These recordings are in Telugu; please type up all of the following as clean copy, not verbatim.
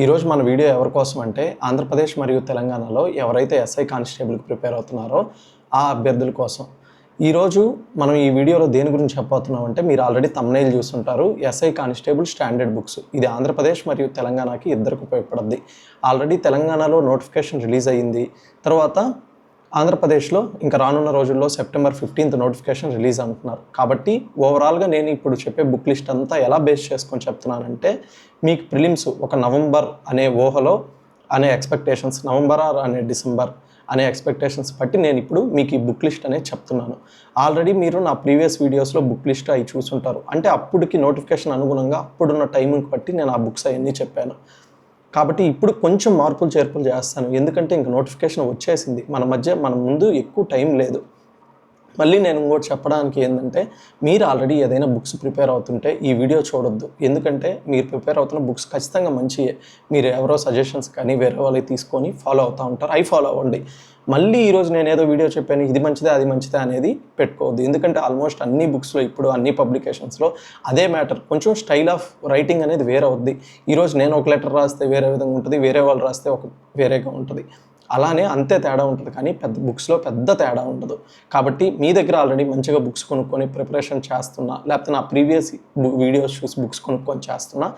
ఈరోజు మన వీడియో ఎవరి కోసం అంటే ఆంధ్రప్రదేశ్ మరియు తెలంగాణలో ఎవరైతే ఎస్ఐ కానిస్టేబుల్కి ప్రిపేర్ అవుతున్నారో ఆ అభ్యర్థుల కోసం. ఈరోజు మనం ఈ వీడియోలో దేని గురించి చెప్పబోతున్నాం అంటే మీరు ఆల్రెడీ థంబ్నెయిల్ చూస్తుంటారు. SI constable standard books. ఇది ఆంధ్రప్రదేశ్ మరియు తెలంగాణకి ఇద్దరికి ఉపయోగపడుద్ది. ఆల్రెడీ తెలంగాణలో నోటిఫికేషన్ రిలీజ్ అయ్యింది. తర్వాత ఆంధ్రప్రదేశ్లో ఇంకా రానున్న రోజుల్లో సెప్టెంబర్ 15th నోటిఫికేషన్ రిలీజ్ అంటున్నారు. కాబట్టి ఓవరాల్గా నేను ఇప్పుడు చెప్పే బుక్ లిస్ట్ అంతా ఎలా బేస్ చేసుకొని చెప్తున్నానంటే మీకు ప్రిలిమ్స్ ఒక నవంబర్ అనే ఊహలో అనే ఎక్స్పెక్టేషన్స్, నవంబర్ అనే డిసెంబర్ అనే ఎక్స్పెక్టేషన్స్ బట్టి నేను ఇప్పుడు మీకు ఈ బుక్ లిస్ట్ అనేది చెప్తున్నాను. ఆల్రెడీ మీరు నా ప్రీవియస్ వీడియోస్లో బుక్ లిస్ట్ అవి చూసుంటారు. అంటే అప్పటికి నోటిఫికేషన్ అనుగుణంగా అప్పుడున్న టైమింగ్కి బట్టి నేను ఆ బుక్స్ అవన్నీ చెప్పాను. కాబట్టి ఇప్పుడు కొంచెం మార్పులు చేర్పులు చేస్తాను. ఎందుకంటే ఇంక నోటిఫికేషన్ వచ్చేసింది. మన ముందు ఎక్కువ టైం లేదు. మళ్ళీ నేను ఇంకోటి చెప్పడానికి ఏంటంటే మీరు ఆల్రెడీ ఏదైనా బుక్స్ ప్రిపేర్ అవుతుంటే ఈ వీడియో చూడొద్దు. ఎందుకంటే మీరు ప్రిపేర్ అవుతున్న బుక్స్ ఖచ్చితంగా మంచియే. మీరు ఎవరో సజెషన్స్ కానీ వేరే వాళ్ళకి తీసుకొని ఫాలో అవుతూ ఉంటారు. అవి ఫాలో అవ్వండి. మళ్ళీ ఈరోజు నేను ఏదో వీడియో చెప్పాను ఇది మంచిదే అది మంచిదే అనేది పెట్టుకోవద్దు. ఎందుకంటే ఆల్మోస్ట్ అన్ని బుక్స్లో ఇప్పుడు అన్ని పబ్లికేషన్స్లో అదే మ్యాటర్. కొంచెం స్టైల్ ఆఫ్ రైటింగ్ అనేది వేరే అవుద్ది. ఈరోజు నేను ఒక లెటర్ రాస్తే వేరే విధంగా ఉంటుంది, వేరే వాళ్ళు రాస్తే ఒక వేరేగా ఉంటుంది. అలానే అంతే తేడా ఉంటుంది, కానీ బుక్స్లో పెద్ద తేడా ఉండదు. కాబట్టి మీ దగ్గర ఆల్రెడీ మంచిగా బుక్స్ కొనుక్కొని ప్రిపరేషన్ చేస్తున్నా, లేకపోతే నా ప్రీవియస్ వీడియోస్ చూసి బుక్స్ కొనుక్కొని చేస్తున్నా,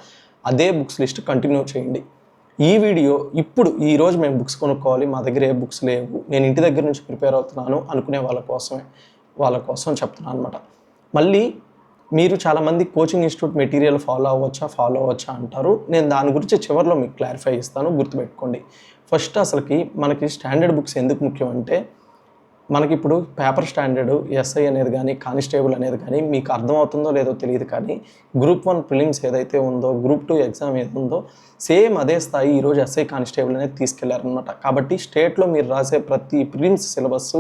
అదే బుక్స్ లిస్ట్ కంటిన్యూ చేయండి. ఈ వీడియో ఇప్పుడు ఈరోజు మేము బుక్స్ కొనుక్కోవాలి, మా దగ్గర ఏ బుక్స్ లేవు, నేను ఇంటి దగ్గర నుంచి ప్రిపేర్ అవుతున్నాను అనుకునే వాళ్ళ కోసం చెప్తున్నాను అనమాట. మళ్ళీ మీరు చాలామంది కోచింగ్ ఇన్స్టిట్యూట్ మెటీరియల్ ఫాలో అవ్వచ్చా అంటారు. నేను దాని గురించి చివరిలో మీకు క్లారిఫై ఇస్తాను, గుర్తుపెట్టుకోండి. ఫస్ట్ అసలుకి మనకి స్టాండర్డ్ బుక్స్ ఎందుకు ముఖ్యం అంటే మనకి ఇప్పుడు పేపర్ స్టాండర్డ్ ఎస్ఐ అనేది కానీ కానిస్టేబుల్ అనేది కానీ మీకు అర్థమవుతుందో లేదో తెలియదు, కానీ గ్రూప్ 1 ప్రిలిమ్స్ ఏదైతే ఉందో, గ్రూప్ 2 ఎగ్జామ్ ఏది ఉందో సేమ్ అదే స్థాయి ఈరోజు ఎస్ఐ కానిస్టేబుల్ అనేది తీసుకెళ్లారనమాట. కాబట్టి స్టేట్లో మీరు రాసే ప్రతి prelims syllabus,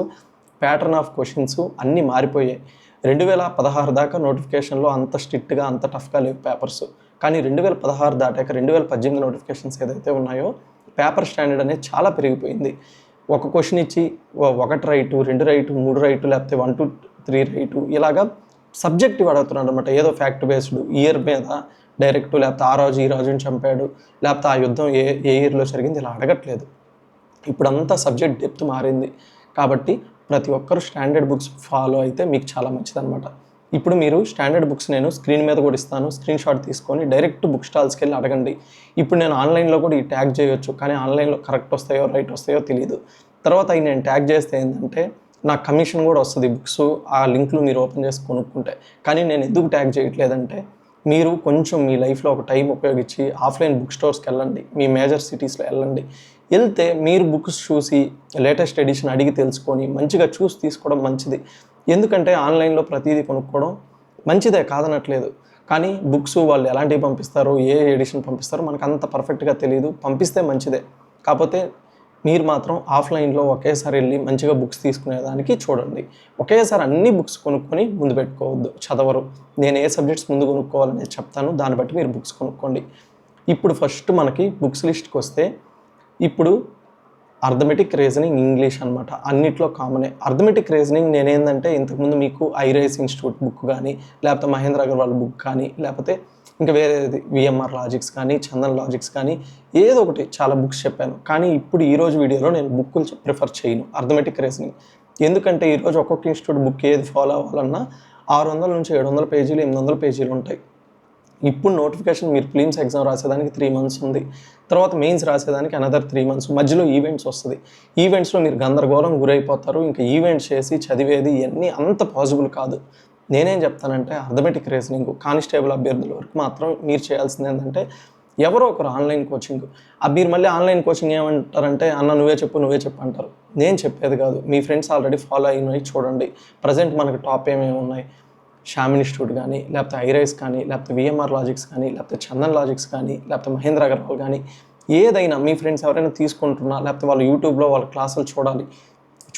pattern of questions అన్నీ మారిపోయాయి. 2016 దాకా నోటిఫికేషన్లో అంత స్ట్రిక్ట్గా అంత టఫ్గా లేవు పేపర్స్. కానీ 2016 దాటాక 2018 నోటిఫికేషన్స్ ఏదైతే ఉన్నాయో పేపర్ స్టాండర్డ్ అనేది చాలా పెరిగిపోయింది. ఒక క్వశ్చన్ ఇచ్చి 1 రైటు 2 రైటు 3 రైటు లేకపోతే 1 to 3 రైటు ఇలాగా సబ్జెక్టివ్ అడుగుతున్నాడు అనమాట. ఏదో ఫ్యాక్ట్ బేస్డ్ ఇయర్ మీద డైరెక్ట్, లేకపోతే ఆ రోజు ఈ రోజుని చంపాడు, లేకపోతే ఆ యుద్ధం ఏ ఇయర్లో జరిగింది ఇలా అడగట్లేదు. ఇప్పుడంతా సబ్జెక్ట్ డెప్త్ మారింది. కాబట్టి ప్రతి ఒక్కరు స్టాండర్డ్ బుక్స్ ఫాలో అయితే మీకు చాలా మంచిదన్నమాట. ఇప్పుడు మీరు స్టాండర్డ్ బుక్స్ నేను స్క్రీన్ మీద కూడా ఇస్తాను, స్క్రీన్ షాట్ తీసుకొని డైరెక్ట్ బుక్ స్టాల్స్కి వెళ్ళి అడగండి. ఇప్పుడు నేను ఆన్లైన్లో కూడా ఈ ట్యాగ్ చేయొచ్చు, కానీ ఆన్లైన్లో కరెక్ట్ వస్తాయో రైట్ వస్తాయో తెలియదు. తర్వాత అవి నేను ట్యాగ్ చేస్తే ఏంటంటే నాకు కమిషన్ కూడా వస్తుంది బుక్స్ ఆ లింక్లు మీరు ఓపెన్ చేసి కొనుక్కుంటే. కానీ నేను ఎందుకు ట్యాగ్ చేయట్లేదంటే మీరు కొంచెం మీ లైఫ్లో ఒక టైం ఉపయోగించి ఆఫ్లైన్ బుక్ స్టోర్స్కి వెళ్ళండి, మీ మేజర్ సిటీస్లో వెళ్ళండి. వెళ్తే మీరు బుక్స్ చూసి లేటెస్ట్ ఎడిషన్ అడిగి తెలుసుకొని మంచిగా చూసి తీసుకోవడం మంచిది. ఎందుకంటే ఆన్లైన్లో ప్రతిదీ కొనుక్కోవడం మంచిదే కాదనట్లేదు, కానీ బుక్స్ వాళ్ళు ఎలాంటివి పంపిస్తారో ఏ ఎడిషన్ పంపిస్తారో మనకు అంత పర్ఫెక్ట్గా తెలియదు. పంపిస్తే మంచిదే, కాకపోతే మీరు మాత్రం ఆఫ్లైన్లో ఒకేసారి వెళ్ళి మంచిగా బుక్స్ తీసుకునేదానికి చూడండి. ఒకేసారి అన్ని బుక్స్ కొనుక్కొని ముందు పెట్టుకోవద్దు, చదవరు. నేను ఏ సబ్జెక్ట్స్ ముందు కొనుక్కోవాలని చెప్తాను, దాన్ని బట్టి మీరు బుక్స్ కొనుక్కోండి. ఇప్పుడు ఫస్ట్ మనకి బుక్స్ లిస్ట్కి వస్తే ఇప్పుడు అర్థమెటిక్ రీజనింగ్ ఇంగ్లీష్ అనమాట. అన్నిట్లో కామనే. అర్థమెటిక్ రీజనింగ్ నేనేందంటే ఇంతకుముందు మీకు ఐరైస్ ఇన్స్టిట్యూట్ బుక్ కానీ, లేకపోతే మహేంద్ర అగర్వాల్ బుక్ కానీ, లేకపోతే ఇంకా వేరేది విఎంఆర్ లాజిక్స్ కానీ, చందన్ లాజిక్స్ కానీ ఏదో ఒకటి చాలా బుక్స్ చెప్పాను. కానీ ఇప్పుడు ఈరోజు వీడియోలో నేను బుక్కులు ప్రిఫర్ చేయను అర్థమెటిక్ రీజనింగ్. ఎందుకంటే ఈరోజు ఒక్కొక్క ఇన్స్టిట్యూట్ బుక్ ఏది ఫాలో అవ్వాలన్నా 600 నుంచి 700 పేజీలు 800 పేజీలు ఉంటాయి. ఇప్పుడు నోటిఫికేషన్ మీరు ప్రిలిమ్స్ ఎగ్జామ్ రాసేదానికి 3 months ఉంది. తర్వాత మెయిన్స్ రాసేదానికి అనదర్ 3 months. మధ్యలో ఈవెంట్స్ వస్తుంది. ఈవెంట్స్లో మీరు గందరగోళం గురైపోతారు. ఇంకా ఈవెంట్స్ చేసి చదివేది ఇవన్నీ అంత పాసిబుల్ కాదు. నేనేం చెప్తానంటే అర్థమెటిక్ రీజనింగ్ కానిస్టేబుల్ అభ్యర్థుల వరకు మాత్రం మీరు చేయాల్సింది ఏంటంటే ఎవరో ఒకరు ఆన్లైన్ కోచింగ్. మీరు మళ్ళీ ఆన్లైన్ కోచింగ్ ఏమంటారంటే అన్న నువ్వే చెప్పు అంటారు. నేను చెప్పేది కాదు, మీ ఫ్రెండ్స్ ఆల్రెడీ ఫాలో అయినవి చూడండి. ప్రజెంట్ మనకు టాప్ ఏమేమి ఉన్నాయి, షామ్ ఇన్స్టిట్యూట్ కానీ, లేకపోతే ఐరైస్ కానీ, లేకపోతే విఎంఆర్ లాజిక్స్ కానీ, లేకపోతే చందన్ లాజిక్స్ కానీ, లేకపోతే మహేంద్ర అగర్వాల్ కానీ, ఏదైనా మీ ఫ్రెండ్స్ ఎవరైనా తీసుకుంటున్నా, లేకపోతే వాళ్ళు యూట్యూబ్లో వాళ్ళ క్లాసులు చూడాలి,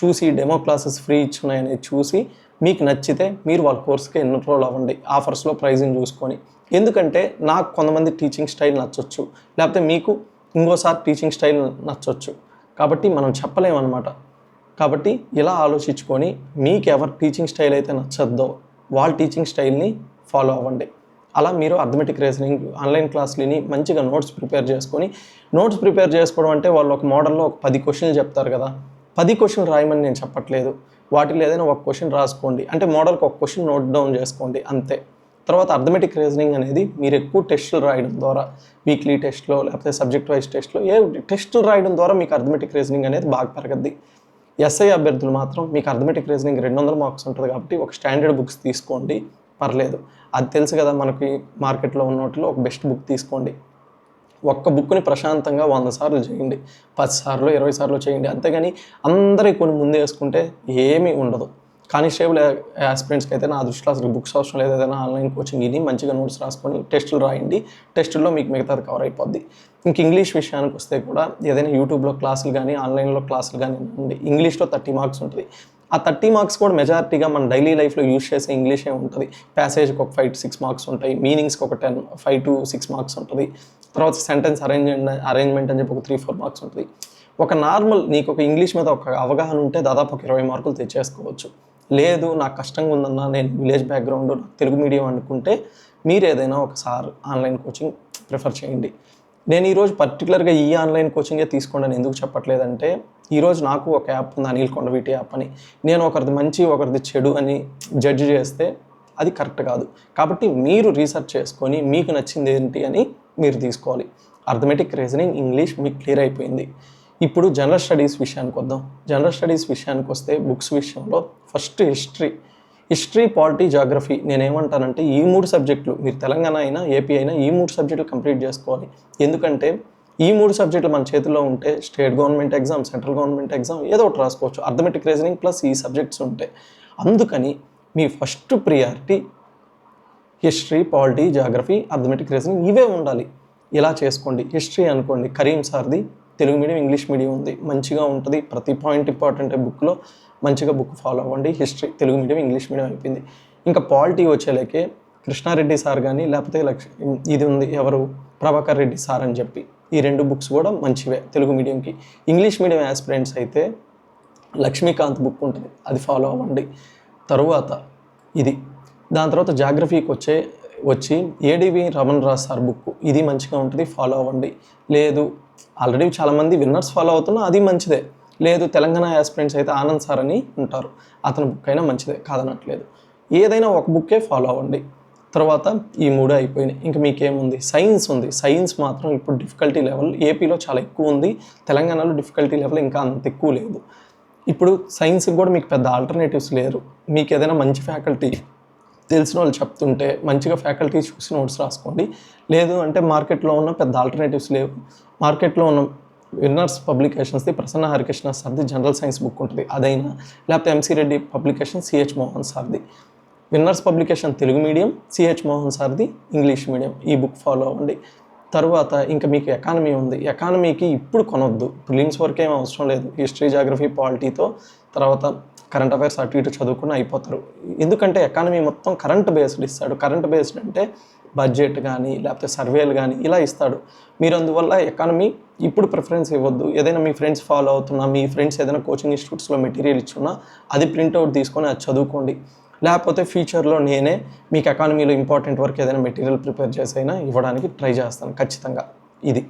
చూసి డెమో క్లాసెస్ ఫ్రీ ఇచ్చున్నాయని చూసి మీకు నచ్చితే మీరు వాళ్ళ కోర్స్కి ఎన్రోల్ అవ్వండి ఆఫర్స్లో ప్రైజింగ్ చూసుకొని. ఎందుకంటే నాకు కొంతమంది టీచింగ్ స్టైల్ నచ్చొచ్చు, లేకపోతే మీకు ఇంకోసారి టీచింగ్ స్టైల్ నచ్చొచ్చు. కాబట్టి మనం చెప్పలేమన్నమాట. కాబట్టి ఇలా ఆలోచించుకొని మీకు ఎవరు టీచింగ్ స్టైల్ అయితే నచ్చద్దో వాళ్ళ టీచింగ్ స్టైల్ని ఫాలో అవ్వండి. అలా మీరు అర్థమెటిక్ రీజనింగ్ ఆన్లైన్ క్లాసులని మంచిగా నోట్స్ ప్రిపేర్ చేసుకొని, నోట్స్ ప్రిపేర్ చేసుకోవడం అంటే వాళ్ళు ఒక మోడల్లో ఒక 10 క్వశ్చన్లు చెప్తారు కదా, 10 క్వశ్చన్లు రాయమని నేను చెప్పట్లేదు. వాటిలో ఏదైనా ఒక క్వశ్చన్ రాసుకోండి, అంటే మోడల్కి ఒక క్వశ్చన్ నోట్ డౌన్ చేసుకోండి అంతే. తర్వాత అర్థమెటిక్ రీజనింగ్ అనేది మీరు ఎక్కువ టెస్టులు రాయడం ద్వారా, వీక్లీ టెస్ట్లో లేకపోతే సబ్జెక్ట్ వైజ్ టెస్ట్లో టెస్టులు రాయడం ద్వారా మీకు అర్థమెటిక్ రీజనింగ్ అనేది బాగా పెరగద్ది. ఎస్ఐ అభ్యర్థులు మాత్రం మీకు అర్థమెటిక్ రీజనింగ్ 200 మార్క్స్ ఉంటుంది కాబట్టి ఒక స్టాండర్డ్ బుక్స్ తీసుకోండి, పర్లేదు. అది తెలుసు కదా మనకి మార్కెట్లో ఉన్న వాటిలో ఒక బెస్ట్ బుక్ తీసుకోండి. ఒక్క బుక్ని ప్రశాంతంగా 100 సార్లు చేయండి, 10 సార్లు 20 సార్లు చేయండి. అంతేగాని అందరికీ కొన్ని ముందు వేసుకుంటే ఏమీ ఉండదు. కానిస్టేబుల్ ఆస్పిరెంట్స్కి అయితే నా దృష్టిలో అసలు బుక్స్ అవసరం లేదు. ఏదైనా ఆన్లైన్ కోచింగ్ ఇది మంచిగా నోట్స్ రాసుకొని టెస్టులు రాయండి, టెస్టుల్లో మీకు మిగతాది కవర్ అయిపోద్ది. ఇంక ఇంగ్లీష్ విషయానికి వస్తే కూడా ఏదైనా యూట్యూబ్లో క్లాసులు కానీ ఆన్లైన్లో క్లాసులు కానీ ఉండి ఇంగ్లీష్లో 30 మార్క్స్ ఉంటుంది. ఆ 30 మార్క్స్ కూడా మెజారిటీగా మన డైలీ లైఫ్లో యూజ్ చేసే ఇంగ్లీషే ఉంటుంది. ప్యాసేజ్కి ఒక 5-6 మార్క్స్ ఉంటాయి, మీనింగ్స్కి ఒక 5-6 మార్క్స్ ఉంటుంది. తర్వాత సెంటెన్స్ అరేంజ్మెంట్ అని చెప్పి ఒక 3-4 మార్క్స్ ఉంటుంది. ఒక నార్మల్ నీకు ఒక ఇంగ్లీష్ మీద ఒక అవగాహన ఉంటే దాదాపు ఒక 20 మార్కులు తెచ్చేసుకోవచ్చు. లేదు నాకు కష్టంగా ఉందన్నా, నేను విలేజ్ బ్యాక్గ్రౌండ్, నాకు తెలుగు మీడియం అనుకుంటే మీరు ఏదైనా ఒకసారి ఆన్లైన్ కోచింగ్ ప్రిఫర్ చేయండి. నేను ఈరోజు పర్టికులర్గా ఈ ఆన్లైన్ కోచింగే తీసుకోండి అని ఎందుకు చెప్పట్లేదంటే, ఈరోజు నాకు ఒక యాప్ ఉంది అనిల్ కొండవీటి యాప్ అని. నేను ఒకరిది మంచి ఒకరిది చెడు అని జడ్జి చేస్తే అది కరెక్ట్ కాదు. కాబట్టి మీరు రీసెర్చ్ చేసుకొని మీకు నచ్చింది ఏంటి అని మీరు తీసుకోవాలి. అర్థమెటిక్ రీజనింగ్ ఇంగ్లీష్ మీకు క్లియర్ అయిపోయింది. ఇప్పుడు జనరల్ స్టడీస్ విషయానికి వద్దాం. జనరల్ స్టడీస్ విషయానికి వస్తే బుక్స్ విషయంలో ఫస్ట్ హిస్టరీ, పాలిటీ, జాగ్రఫీ నేనేమంటానంటే ఈ 3 సబ్జెక్టులు మీరు తెలంగాణ అయినా ఏపీ అయినా ఈ 3 సబ్జెక్టులు కంప్లీట్ చేసుకోవాలి. ఎందుకంటే ఈ 3 సబ్జెక్టులు మన చేతిలో ఉంటే state government exam, central government exam ఏదో ఒకటి రాసుకోవచ్చు. అర్థమెటిక్ రీజనింగ్ ప్లస్ ఈ సబ్జెక్ట్స్ ఉంటే. అందుకని మీ first priority history, polity, geography, arithmetic reasoning ఇవే ఉండాలి. ఇలా చేసుకోండి. హిస్టరీ అనుకోండి, కరీం సార్ది తెలుగు మీడియం ఇంగ్లీష్ మీడియం ఉంది, మంచిగా ఉంటుంది. ప్రతి పాయింట్ ఇంపార్టెంట్ బుక్లో మంచిగా బుక్ ఫాలో అవ్వండి. History Telugu medium English medium అయిపోయింది. ఇంకా పాలిటీ వచ్చేలేకే కృష్ణారెడ్డి సార్ కానీ లేకపోతే ఇది ఉంది ఎవరు ప్రభాకర్ రెడ్డి సార్ అని చెప్పి ఈ 2 బుక్స్ కూడా మంచివే తెలుగు మీడియంకి. ఇంగ్లీష్ మీడియం ఆస్పిరెంట్స్ అయితే లక్ష్మీకాంత్ బుక్ ఉంటుంది, అది ఫాలో అవ్వండి. తరువాత ఇది దాని తర్వాత జాగ్రఫీకి వచ్చి ఏడివి రమణ్ రాజ్ సార్ బుక్, ఇది మంచిగా ఉంటుంది, ఫాలో అవ్వండి. లేదు ఆల్రెడీ చాలామంది విన్నర్స్ ఫాలో అవుతున్నా అది మంచిదే. లేదు తెలంగాణ ఆస్పిరెంట్స్ అయితే ఆనంద్ సార్ అని ఉంటారు, అతని బుక్ అయినా మంచిదే కాదనట్లేదు. ఏదైనా ఒక బుక్కే ఫాలో అవ్వండి. తర్వాత ఈ 3 అయిపోయినాయి. ఇంకా మీకేముంది, సైన్స్ ఉంది. సైన్స్ మాత్రం ఇప్పుడు డిఫికల్టీ లెవెల్ ఏపీలో చాలా ఎక్కువ ఉంది, తెలంగాణలో డిఫికల్టీ లెవెల్ ఇంకా అంత ఎక్కువ లేదు. ఇప్పుడు సైన్స్కి కూడా మీకు పెద్ద ఆల్టర్నేటివ్స్ లేరు. మీకు ఏదైనా మంచి ఫ్యాకల్టీ తెలిసిన వాళ్ళు చెప్తుంటే మంచిగా ఫ్యాకల్టీ చూసి నోట్స్ రాసుకోండి. లేదు అంటే మార్కెట్లో ఉన్న పెద్ద ఆల్టర్నేటివ్స్ లేవు. మార్కెట్లో ఉన్న విన్నర్స్ పబ్లికేషన్స్ది ప్రసన్న హరికృష్ణ సార్ది జనరల్ సైన్స్ బుక్ ఉంటుంది, అదైనా లేకపోతే MC Reddy publication CH Mohan సార్ది winners publication Telugu medium, CH Mohan సార్ది ఇంగ్లీష్ మీడియం, ఈ బుక్ ఫాలో అవ్వండి. తర్వాత ఇంకా మీకు ఎకానమీ ఉంది. ఎకానమీకి ఇప్పుడు కొనొద్దు, ప్రిలిమ్స్ వరకు ఏం అవసరం లేదు. హిస్టరీ, జాగ్రఫీ, పాలిటీతో తర్వాత కరెంట్ అఫైర్స్ అటు ఇటు చదువుకుని అయిపోతారు. ఎందుకంటే ఎకానమీ మొత్తం కరెంట్ బేస్డ్ ఇస్తాడు. కరెంట్ బేస్డ్ అంటే బడ్జెట్ కానీ లేకపోతే సర్వేలు కానీ ఇలా ఇస్తాడు. మీరు అందువల్ల ఎకానమీ ఇప్పుడు ప్రిఫరెన్స్ ఇవ్వద్దు. ఏదైనా మీ ఫ్రెండ్స్ ఫాలో అవుతున్నా, మీ ఫ్రెండ్స్ ఏదైనా కోచింగ్ ఇన్స్టిట్యూట్స్లో మెటీరియల్ ఇచ్చున్నా అది ప్రింట్అవుట్ తీసుకొని అది చదువుకోండి. లేకపోతే ఫ్యూచర్లో నేనే మీకు ఎకానమీలో ఇంపార్టెంట్ వర్క్ ఏదైనా మెటీరియల్ ప్రిపేర్ చేసైనా ఇవ్వడానికి ట్రై చేస్తాను ఖచ్చితంగా. ఇది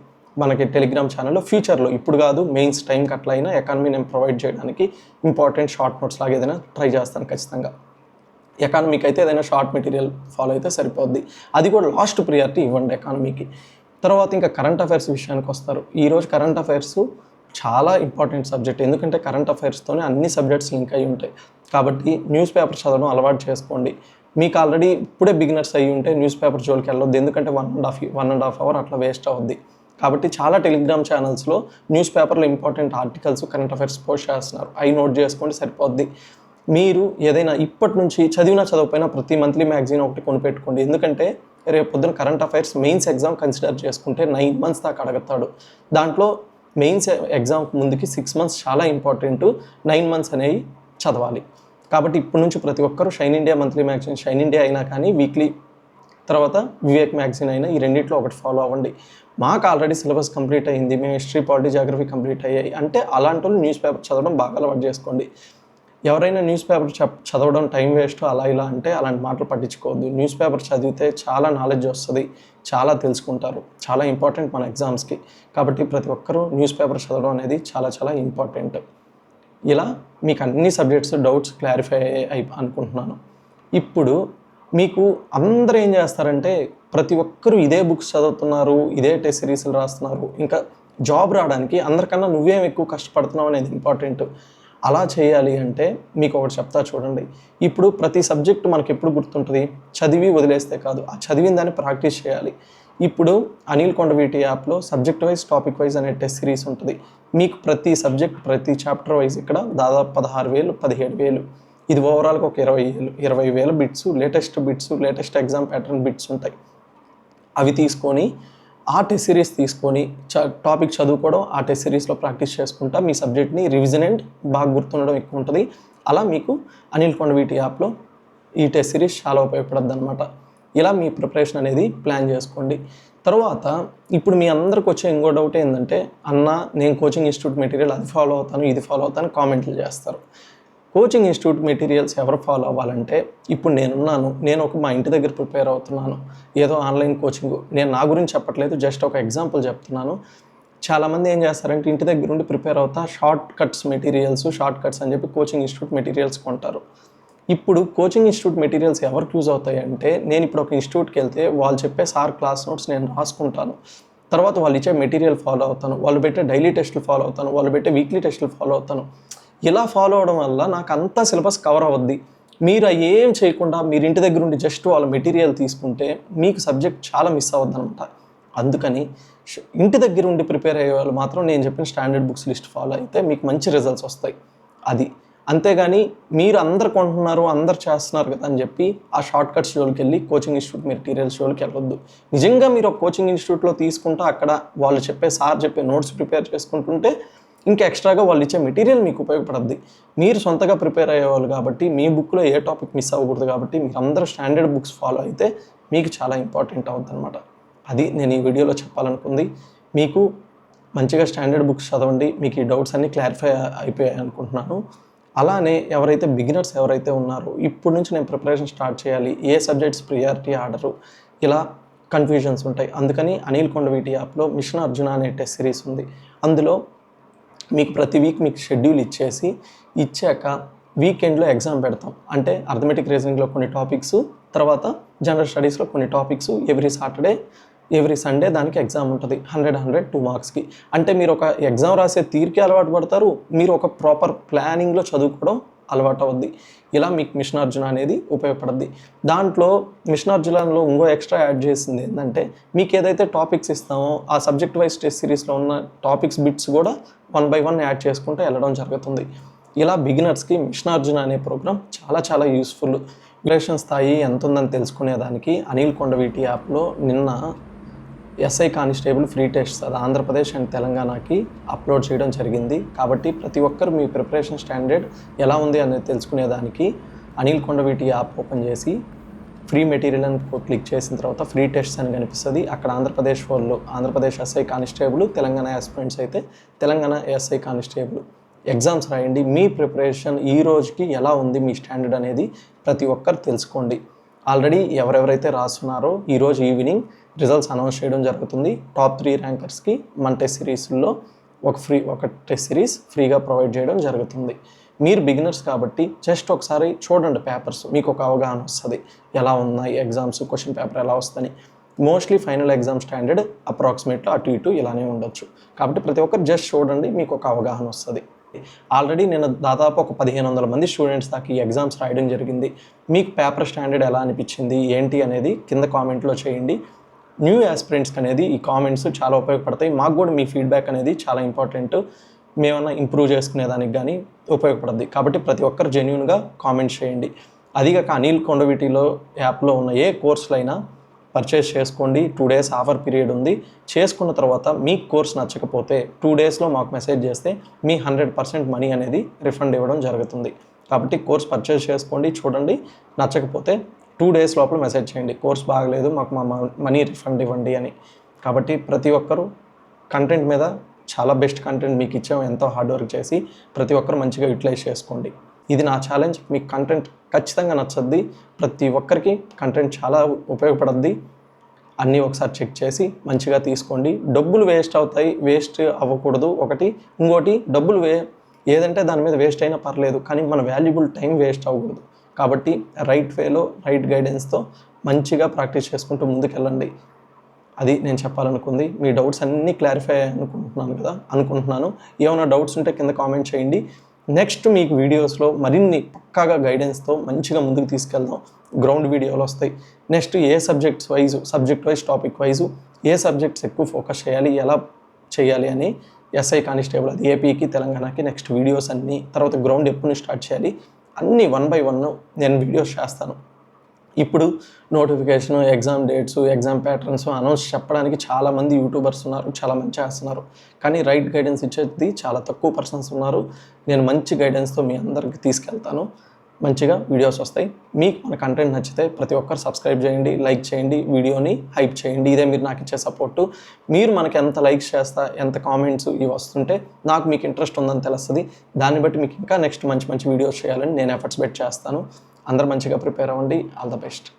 మనకి టెలిగ్రామ్ ఛానల్లో ఫ్యూచర్లో, ఇప్పుడు కాదు మెయిన్స్ టైంకి అట్లా అయినా ఎకానమీ నేను ప్రొవైడ్ చేయడానికి ఇంపార్టెంట్ షార్ట్ నోట్స్ లాగా ఏదైనా ట్రై చేస్తాను ఖచ్చితంగా. ఎకానమీకి అయితే ఏదైనా షార్ట్ మెటీరియల్ ఫాలో అయితే సరిపోద్ది, అది కూడా లాస్ట్ ప్రియారిటీ ఇవ్వండి ఎకానమీకి. తర్వాత ఇంకా కరెంట్ అఫైర్స్ విషయానికి వస్తారు. ఈరోజు కరెంట్ అఫైర్స్ చాలా ఇంపార్టెంట్ సబ్జెక్ట్, ఎందుకంటే కరెంట్ అఫైర్స్తోనే అన్ని సబ్జెక్ట్స్ లింక్ అయి ఉంటాయి. కాబట్టి న్యూస్ పేపర్ చదవడం అలవాటు చేసుకోండి. మీకు ఆల్రెడీ ఇప్పుడే బిగినర్స్ అయ్యి ఉంటే న్యూస్ పేపర్ జోలికి వెళ్ళొద్దు, ఎందుకంటే 1.5 అవర్ అట్లా వేస్ట్ అవుద్ది. కాబట్టి చాలా టెలిగ్రామ్ ఛానల్స్లో న్యూస్ పేపర్లో important articles current affairs post చేస్తున్నారు, అవి నోట్ చేసుకోండి సరిపోద్ది. మీరు ఏదైనా ఇప్పటి నుంచి చదవకపోయినా ప్రతి మంత్లీ మ్యాగజైన్ ఒకటి కొనిపెట్టుకోండి. ఎందుకంటే రేపు పొద్దున current affairs mains exam consider చేసుకుంటే 9 months దాకా అడుగుతాడు. దాంట్లో మెయిన్స్ ఎగ్జామ్ ముందుకి 6 months చాలా ఇంపార్టెంట్, 9 months అనేవి చదవాలి. కాబట్టి ఇప్పటి నుంచి ప్రతి ఒక్కరూ shine India monthly magazine, shine India అయినా కానీ వీక్లీ, తర్వాత వివేక్ మ్యాగజైన్ అయినా ఈ రెండింటిలో ఒకటి ఫాలో అవ్వండి. మాకు ఆల్రెడీ సిలబస్ కంప్లీట్ అయ్యింది, మేము హిస్టరీ, పాలిటీ, జాగ్రఫీ కంప్లీట్ అయ్యాయి అంటే అలాంటి వాళ్ళు న్యూస్ పేపర్ చదవడం బాగా అలవాటు చేసుకోండి. ఎవరైనా న్యూస్ పేపర్ చదవడం టైం వేస్ట్ అలా ఇలా అంటే అలాంటి మాటలు పట్టించుకోవద్దు. న్యూస్ పేపర్ చదివితే చాలా నాలెడ్జ్ వస్తుంది, చాలా తెలుసుకుంటారు, చాలా ఇంపార్టెంట్ మన ఎగ్జామ్స్కి. కాబట్టి ప్రతి ఒక్కరూ న్యూస్ పేపర్ చదవడం అనేది చాలా చాలా ఇంపార్టెంట్. ఇలా మీకు అన్ని సబ్జెక్ట్స్ డౌట్స్ క్లారిఫై అయ్యి అనుకుంటున్నాను. ఇప్పుడు మీకు అందరూ ఏం చేస్తారంటే ప్రతి ఒక్కరూ ఇదే బుక్స్ చదువుతున్నారు, ఇదే టెస్ట్ సిరీస్లు రాస్తున్నారు, ఇంకా జాబ్ రావడానికి అందరికన్నా నువ్వేం ఎక్కువ కష్టపడుతున్నావు అనేది ఇంపార్టెంట్. అలా చేయాలి అంటే మీకు ఒకటి చెప్తా చూడండి. ఇప్పుడు ప్రతి సబ్జెక్టు మనకి ఎప్పుడు గుర్తుంటుంది, చదివి వదిలేస్తే కాదు, ఆ చదివిన దాన్ని ప్రాక్టీస్ చేయాలి. ఇప్పుడు అనిల్ కొండవీటి యాప్లో సబ్జెక్ట్ వైజ్ టాపిక్ వైజ్ అనే టెస్ట్ సిరీస్ ఉంటుంది. మీకు ప్రతి సబ్జెక్ట్ ప్రతి చాప్టర్ వైజ్ ఇక్కడ దాదాపు 16,000 17,000 ఇది ఓవరాల్గా ఒక 20,000 bits, latest exam pattern bits ఉంటాయి. అవి తీసుకొని ఆ టెస్ట్ సిరీస్ తీసుకొని టాపిక్ చదువుకోవడం, ఆ టెస్ట్ సిరీస్లో ప్రాక్టీస్ చేసుకుంటా మీ సబ్జెక్ట్ని రివిజన్ అండ్ బాగా గుర్తుండడం ఎక్కువ ఉంటుంది. అలా మీకు అనిల్ కొండవీటి యాప్లో ఈ టెస్ట్ సిరీస్ చాలా ఉపయోగపడుతుంది అనమాట. ఇలా మీ ప్రిపరేషన్ అనేది ప్లాన్ చేసుకోండి. తర్వాత ఇప్పుడు మీ అందరికి వచ్చే ఇంకో డౌట్ ఏంటంటే, అన్న నేను కోచింగ్ ఇన్స్టిట్యూట్ మెటీరియల్ అది ఫాలో అవుతాను, ఇది ఫాలో అవుతాను కామెంట్లు చేస్తారు. కోచింగ్ ఇన్స్టిట్యూట్ మెటీరియల్స్ ఎవరు ఫాలో అవ్వాలంటే, ఇప్పుడు నేను మా ఇంటి దగ్గర ప్రిపేర్ అవుతున్నాను, ఏదో ఆన్లైన్ కోచింగ్, నేను నా గురించి చెప్పట్లేదు, జస్ట్ ఒక ఎగ్జాంపుల్ చెప్తున్నాను. చాలామంది ఏం చేస్తారంటే ఇంటి దగ్గర నుండి ప్రిపేర్ అవుతా షార్ట్ కట్స్ అని చెప్పి కోచింగ్ ఇన్స్టిట్యూట్ మెటీరియల్స్ కొంటారు. ఇప్పుడు కోచింగ్ ఇన్స్టిట్యూట్ మెటీరియల్స్ ఎవరికి యూజ్ అవుతాయి అంటే, నేను ఇప్పుడు ఒక ఇన్స్టిట్యూట్కి వెళ్తే వాళ్ళు చెప్పే సార్ క్లాస్ నోట్స్ నేను రాసుకుంటాను, తర్వాత వాళ్ళు ఇచ్చే మెటీరియల్ ఫాలో అవుతాను, వాళ్ళు పెట్టే డైలీ టెస్టులు ఫాలో అవుతాను, వాళ్ళు పెట్టే వీక్లీ టెస్టులు ఫాలో అవుతాను. ఇలా ఫాలో అవడం వల్ల నాకు అంతా సిలబస్ కవర్ అవ్వద్ది. మీరు ఏం చేయకుండా మీరు ఇంటి దగ్గర ఉండి జస్ట్ వాళ్ళ మెటీరియల్ తీసుకుంటే మీకు సబ్జెక్ట్ చాలా మిస్ అవ్వద్దు అనమాట. అందుకని ఇంటి దగ్గర ఉండి ప్రిపేర్ అయ్యే వాళ్ళు మాత్రం నేను చెప్పిన స్టాండర్డ్ బుక్స్ లిస్ట్ ఫాలో అయితే మీకు మంచి రిజల్ట్స్ వస్తాయి. అది అంతేగాని మీరు అందరు కొంటున్నారు, అందరు చేస్తున్నారు కదా అని చెప్పి ఆ షార్ట్ కట్స్ జోలికి వెళ్ళి కోచింగ్ ఇన్స్టిట్యూట్ మెటీరియల్స్ జోలికి వెళ్ళొద్దు. నిజంగా మీరు ఒక కోచింగ్ ఇన్స్టిట్యూట్లో తీసుకుంటూ అక్కడ వాళ్ళు సార్ చెప్పే నోట్స్ ప్రిపేర్ చేసుకుంటుంటే ఇంకా ఎక్స్ట్రాగా వాళ్ళు ఇచ్చే మెటీరియల్ మీకు ఉపయోగపడుద్ది. మీరు సొంతగా ప్రిపేర్ అయ్యేవాళ్ళు కాబట్టి మీ బుక్లో ఏ టాపిక్ మిస్ అవ్వకూడదు కాబట్టి మీరు అందరూ స్టాండర్డ్ బుక్స్ ఫాలో అయితే మీకు చాలా ఇంపార్టెంట్ అవుతుంది అనమాట. అది నేను ఈ వీడియోలో చెప్పాలనుకుంది. మీకు మంచిగా స్టాండర్డ్ బుక్స్ చదవండి, మీకు ఈ డౌట్స్ అన్నీ క్లారిఫై అయిపోయాయి అనుకుంటున్నాను. అలానే ఎవరైతే బిగినర్స్ ఉన్నారో ఇప్పుడు నుంచి నేను ప్రిపరేషన్ స్టార్ట్ చేయాలి, ఏ సబ్జెక్ట్స్ ప్రియారిటీ ఆర్డరు, ఇలా కన్ఫ్యూజన్స్ ఉంటాయి. అందుకని అనిల్ కొండవీటి యాప్లో మిషన్ అర్జున అనే టెస్ట్ సిరీస్ ఉంది. అందులో మీకు ప్రతి వీక్ మీకు షెడ్యూల్ ఇచ్చాక వీకెండ్లో ఎగ్జామ్ పెడతాం. అంటే అర్థమెటిక్ రీజనింగ్లో కొన్ని టాపిక్స్, తర్వాత జనరల్ స్టడీస్లో కొన్ని టాపిక్స్, ఎవ్రీ సండే దానికి ఎగ్జామ్ ఉంటుంది. 100 2 మార్క్స్కి. అంటే మీరు ఒక ఎగ్జామ్ రాసే తీరుకి అలవాటు పడతారు, మీరు ఒక ప్రాపర్ ప్లానింగ్లో చదువుకోవడం అలవాటు అవుద్ది. ఇలా మీకు మిషన్ అర్జున అనేది ఉపయోగపడుద్ది. దాంట్లో మిషన్ అర్జునలో ఇంకో ఎక్స్ట్రా యాడ్ చేసింది ఏంటంటే, మీకు ఏదైతే టాపిక్స్ ఇస్తామో ఆ సబ్జెక్ట్ వైజ్ టెస్ట్ సిరీస్లో ఉన్న టాపిక్స్ బిట్స్ కూడా 1 by 1 యాడ్ చేసుకుంటూ వెళ్ళడం జరుగుతుంది. ఇలా బిగినర్స్కి మిషన్ అర్జున అనే ప్రోగ్రామ్ చాలా చాలా యూస్ఫుల్. రిలేషన్ స్థాయి ఎంత ఉందని తెలుసుకునేదానికి అనిల్ కొండవీటి యాప్లో నిన్న ఎస్ఐ కానిస్టేబుల్ ఫ్రీ టెస్ట్ అది ఆంధ్రప్రదేశ్ అండ్ తెలంగాణకి అప్లోడ్ చేయడం జరిగింది. కాబట్టి ప్రతి ఒక్కరు మీ ప్రిపరేషన్ స్టాండర్డ్ ఎలా ఉంది అనేది తెలుసుకునేదానికి అనిల్ కొండవీటి యాప్ ఓపెన్ చేసి ఫ్రీ మెటీరియల్ అని క్లిక్ చేసిన తర్వాత ఫ్రీ టెస్ట్స్ అని కనిపిస్తుంది. అక్కడ Andhra Pradesh SI constable, Telangana aspirants అయితే తెలంగాణ ఎస్ఐ కానిస్టేబుల్ ఎగ్జామ్స్ రాయండి. మీ ప్రిపరేషన్ ఈ రోజుకి ఎలా ఉంది మీ స్టాండర్డ్ అనేది ప్రతి ఒక్కరు తెలుసుకోండి. ఆల్రెడీ ఎవరెవరైతే రాస్తున్నారో ఈరోజు ఈవినింగ్ రిజల్ట్స్ అనౌన్స్ చేయడం జరుగుతుంది. టాప్ 3 ర్యాంకర్స్కి మన టెస్ట్ సిరీస్లో ఒక టెస్ట్ సిరీస్ ఫ్రీగా ప్రొవైడ్ చేయడం జరుగుతుంది. మీరు బిగినర్స్ కాబట్టి జస్ట్ ఒకసారి చూడండి పేపర్స్, మీకు ఒక అవగాహన వస్తుంది ఎలా ఉన్నాయి ఎగ్జామ్స్, క్వశ్చన్ పేపర్ ఎలా వస్తుంది. మోస్ట్లీ ఫైనల్ ఎగ్జామ్ స్టాండర్డ్ అప్రాక్సిమేట్లో అటు ఇటు ఇలానే ఉండొచ్చు. కాబట్టి ప్రతి ఒక్కరు జస్ట్ చూడండి, మీకు ఒక అవగాహన వస్తుంది. ఆల్రెడీ నేను దాదాపు ఒక 1,500 మంది స్టూడెంట్స్ దాకా ఈ ఎగ్జామ్స్ రాయడం జరిగింది. మీకు పేపర్ స్టాండర్డ్ ఎలా అనిపించింది ఏంటి అనేది కింద కామెంట్లో చేయండి. న్యూ ఆస్పిరెంట్స్కి అనేది ఈ కామెంట్స్ చాలా ఉపయోగపడతాయి. మాకు కూడా మీ ఫీడ్బ్యాక్ అనేది చాలా ఇంపార్టెంట్, మేమన్నా ఇంప్రూవ్ చేసుకునేదానికి కానీ ఉపయోగపడుద్ది. కాబట్టి ప్రతి ఒక్కరు జెన్యూన్గా కామెంట్స్ చేయండి. అదిగాక అనిల్ కొండవీటిలో యాప్లో ఉన్న ఏ కోర్సులైనా పర్చేస్ చేసుకోండి. 2 days ఆఫర్ పీరియడ్ ఉంది. చేసుకున్న తర్వాత మీకు కోర్స్ నచ్చకపోతే 2 daysలో మాకు మెసేజ్ చేస్తే మీ 100% మనీ అనేది రిఫండ్ ఇవ్వడం జరుగుతుంది. కాబట్టి కోర్స్ పర్చేస్ చేసుకోండి, చూడండి, నచ్చకపోతే 2 days లోపల మెసేజ్ చేయండి, కోర్స్ బాగలేదు మాకు మా మనీ రిఫండ్ ఇవ్వండి అని. కాబట్టి ప్రతి ఒక్కరూ కంటెంట్ మీద చాలా బెస్ట్ కంటెంట్ మీకు ఇచ్చాము, ఎంతో హార్డ్ వర్క్ చేసి ప్రతి ఒక్కరు మంచిగా యూటిలైజ్ చేసుకోండి. ఇది నా ఛాలెంజ్. మీకు కంటెంట్ ఖచ్చితంగా నచ్చద్ది. ప్రతి ఒక్కరికి కంటెంట్ చాలా ఉపయోగపడద్ది. అన్నీ ఒకసారి చెక్ చేసి మంచిగా తీసుకోండి. డబ్బులు వేస్ట్ అవుతాయి, వేస్ట్ అవ్వకూడదు ఒకటి. ఇంకోటి డబ్బులు ఏదంటే దాని మీద వేస్ట్ అయినా పర్లేదు, కానీ మన వాల్యుబుల్ టైం వేస్ట్ అవ్వకూడదు. కాబట్టి రైట్ వేలో రైట్ గైడెన్స్తో మంచిగా ప్రాక్టీస్ చేసుకుంటూ ముందుకెళ్ళండి. అది నేను చెప్పాలనుకుంది. మీ డౌట్స్ అన్నీ క్లారిఫై అనుకుంటున్నాను. ఏమైనా డౌట్స్ ఉంటే కింద కామెంట్ చేయండి. నెక్స్ట్ మీకు వీడియోస్లో మరిన్ని పక్కాగా గైడెన్స్తో మంచిగా ముందుకు తీసుకెళ్దాం. గ్రౌండ్ వీడియోలు వస్తాయి. నెక్స్ట్ ఏ సబ్జెక్ట్ వైజ్ టాపిక్ వైజు ఏ సబ్జెక్ట్స్ ఎక్కువ ఫోకస్ చేయాలి, ఎలా చేయాలి అని ఎస్ఐ కానిస్టేబుల్, అది ఏపీకి తెలంగాణకి నెక్స్ట్ వీడియోస్ అన్నీ, తర్వాత గ్రౌండ్ ఎప్పుడు స్టార్ట్ చేయాలి అన్నీ 1 by 1 నేను వీడియోస్ చేస్తాను. ఇప్పుడు notification, exam dates, exam patterns announce చెప్పడానికి చాలామంది యూట్యూబర్స్ ఉన్నారు, చాలా మంది చేస్తున్నారు. కానీ రైట్ గైడెన్స్ ఇచ్చేది చాలా తక్కువ పర్సన్స్ ఉన్నారు. నేను మంచి గైడెన్స్తో మీ అందరికి తీసుకెళ్తాను. మంచిగా వీడియోస్ వస్తాయి. మీకు మన కంటెంట్ నచ్చితే ప్రతి ఒక్కరు సబ్స్క్రైబ్ చేయండి, లైక్ చేయండి, వీడియోని హైప్ చేయండి. ఇదే మీరు నాకు ఇచ్చే సపోర్టు. మీరు మనకి ఎంత లైక్స్ చేస్తా, ఎంత కామెంట్స్ ఇవి వస్తుంటే నాకు మీకు ఇంట్రెస్ట్ ఉందని తెలుస్తుంది. దాన్ని బట్టి మీకు ఇంకా నెక్స్ట్ మంచి వీడియోస్ చేయాలని నేను ఎఫర్ట్స్ పెట్టి చేస్తాను. అందరూ మంచిగా ప్రిపేర్ అవ్వండి. All the best.